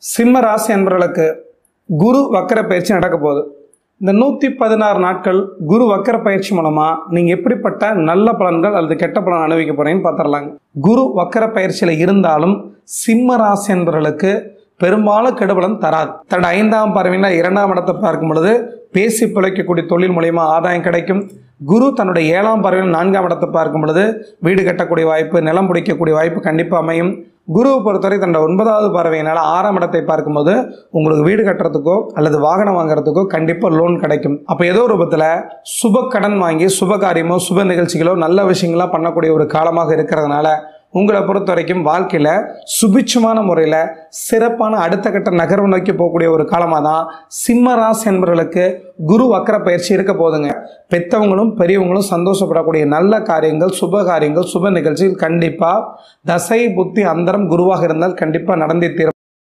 சிம்ம ராசி அன்பர்களுக்கு குரு வக்கர பயிற்சி நடக்க போகுது. இந்த 116 நாட்கள் குரு வக்கர பயிற்சி மூலமா நீங்க எப்படிப்பட்ட நல்ல பலன்கள் அல்லது கெட்ட பலன் அனுபவிக்க போறீங்கன்னு பார்த்துடலாங்க. குரு வக்கர பயிற்சியில இருந்தாலும் சிம்ம ராசி அன்பர்களுக்கு பெரும்பாலும் கெடுபலன் தராது. தன்னோட 5ஆம் பார்வையில 2ஆம் இடத்தை பார்க்கும் பொழுது பேசி பிழைக்கக்கூடிய தொழில் மூலமா ஆதாயம் கிடைக்கும். குரு தன்னுடைய 7ஆம் பார்வையில் 4ஆம் இடத்தை பார்க்கும் பொழுது வீடு கட்டக்கூடிய வாய்ப்பு, நிலம் பிடிக்கக்கூடிய வாய்ப்பு கண்டிப்பாக அமையும். குருவை பொறுத்தவரை தன்னோட 9ஆவது பார்வையினால் 6ஆம் இடத்தை பார்க்கும்போது உங்களுக்கு வீடு கட்டுறதுக்கோ அல்லது வாகனம் வாங்குறதுக்கோ கண்டிப்பாக லோன் கிடைக்கும். அப்போ ஏதோ ரூபத்தில் சுப கடன் வாங்கி சுப காரியமோ சுப நிகழ்ச்சிகளோ நல்ல விஷயங்களாக பண்ணக்கூடிய ஒரு காலமாக இருக்கிறதுனால உங்களை பொறுத்த வரைக்கும் வாழ்க்கையில் சுபிட்சமான முறையில் சிறப்பான அடுத்த கட்ட நகர்வு நோக்கி போகக்கூடிய ஒரு காலமாக தான் சிம்ம ராசி என்பவர்களுக்கு குரு வக்கர பயிற்சி இருக்க போதுங்க. பெற்றவங்களும் பெரியவங்களும் சந்தோஷப்படக்கூடிய நல்ல காரியங்கள், சுப காரியங்கள், சுப நிகழ்ச்சிகள் கண்டிப்பாக தசை புத்தி அந்தரம் குருவாக இருந்தால் கண்டிப்பாக நடந்தே தீரும்.